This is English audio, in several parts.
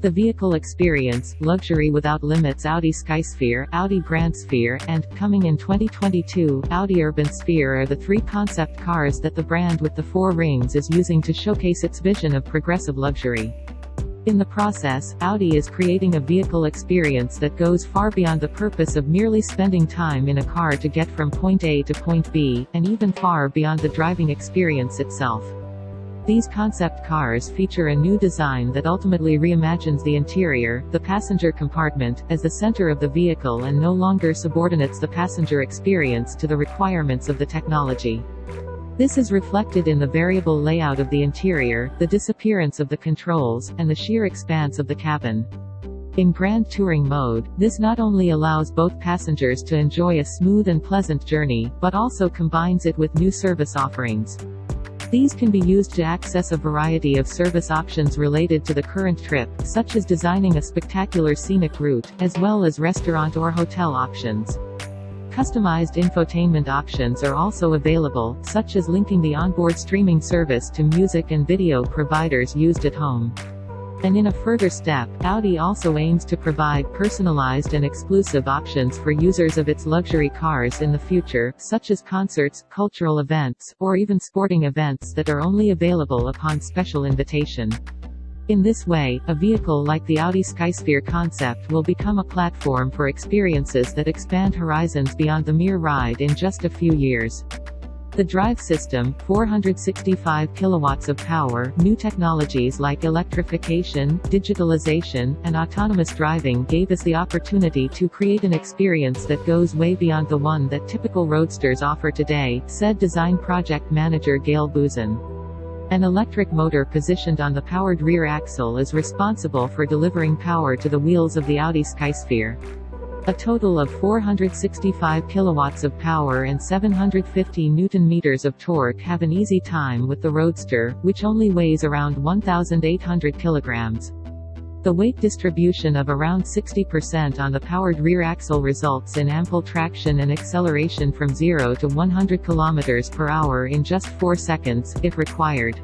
The vehicle experience, luxury without limits. Audi Skysphere, Audi Grandsphere, and, coming in 2022, Audi Urbansphere are the three concept cars that the brand with the four rings is using to showcase its vision of progressive luxury. In the process, Audi is creating a vehicle experience that goes far beyond the purpose of merely spending time in a car to get from point A to point B, and even far beyond the driving experience itself. These concept cars feature a new design that ultimately reimagines the interior, the passenger compartment, as the center of the vehicle and no longer subordinates the passenger experience to the requirements of the technology. This is reflected in the variable layout of the interior, the disappearance of the controls, and the sheer expanse of the cabin. In Grand Touring mode, this not only allows both passengers to enjoy a smooth and pleasant journey, but also combines it with new service offerings. These can be used to access a variety of service options related to the current trip, such as designing a spectacular scenic route, as well as restaurant or hotel options. Customized infotainment options are also available, such as linking the onboard streaming service to music and video providers used at home. And in a further step, Audi also aims to provide personalized and exclusive options for users of its luxury cars in the future, such as concerts, cultural events, or even sporting events that are only available upon special invitation. In this way, a vehicle like the Audi Skysphere concept will become a platform for experiences that expand horizons beyond the mere ride in just a few years. The drive system, 465 kilowatts of power, new technologies like electrification, digitalization, and autonomous driving gave us the opportunity to create an experience that goes way beyond the one that typical roadsters offer today, said design project manager Gail Bouzon. An electric motor positioned on the powered rear axle is responsible for delivering power to the wheels of the Audi Skysphere. A total of 465 kilowatts of power and 750 Newton-meters of torque have an easy time with the Roadster, which only weighs around 1,800 kilograms. The weight distribution of around 60% on the powered rear axle results in ample traction and acceleration from 0 to 100 km per hour in just 4 seconds, if required.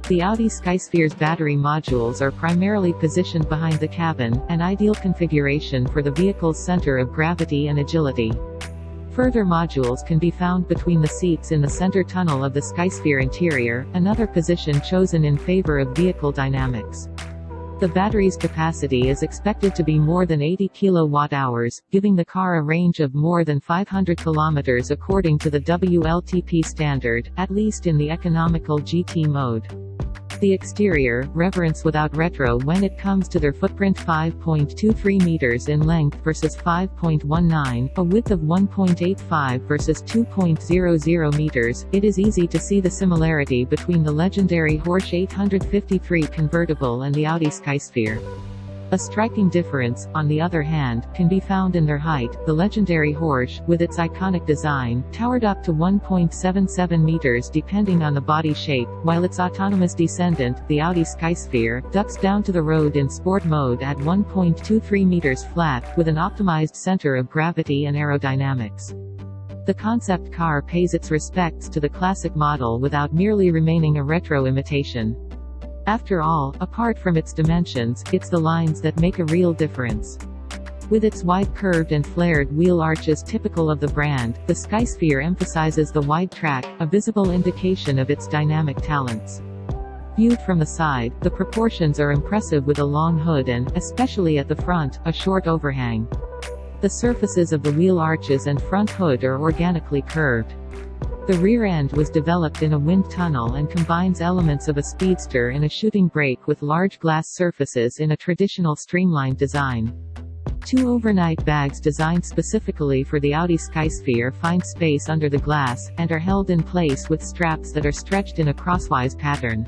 The Audi Skysphere's battery modules are primarily positioned behind the cabin, an ideal configuration for the vehicle's center of gravity and agility. Further modules can be found between the seats in the center tunnel of the Skysphere interior, another position chosen in favor of vehicle dynamics. The battery's capacity is expected to be more than 80 kWh, giving the car a range of more than 500 km according to the WLTP standard, at least in the economical GT mode. The exterior, reverence without retro when it comes to their footprint: 5.23 meters in length versus 5.19, a width of 1.85 versus 2.00 meters. It is easy to see the similarity between the legendary Porsche 853 convertible and the Audi Skysphere. A striking difference, on the other hand, can be found in their height. The legendary Porsche, with its iconic design, towered up to 1.77 meters depending on the body shape, while its autonomous descendant, the Audi Skysphere, ducks down to the road in sport mode at 1.23 meters flat, with an optimized center of gravity and aerodynamics. The concept car pays its respects to the classic model without merely remaining a retro imitation. After all, apart from its dimensions, it's the lines that make a real difference. With its wide curved and flared wheel arches typical of the brand, the Skysphere emphasizes the wide track, a visible indication of its dynamic talents. Viewed from the side, the proportions are impressive with a long hood and, especially at the front, a short overhang. The surfaces of the wheel arches and front hood are organically curved. The rear end was developed in a wind tunnel and combines elements of a speedster and a shooting brake with large glass surfaces in a traditional streamlined design. Two overnight bags designed specifically for the Audi Skysphere find space under the glass, and are held in place with straps that are stretched in a crosswise pattern.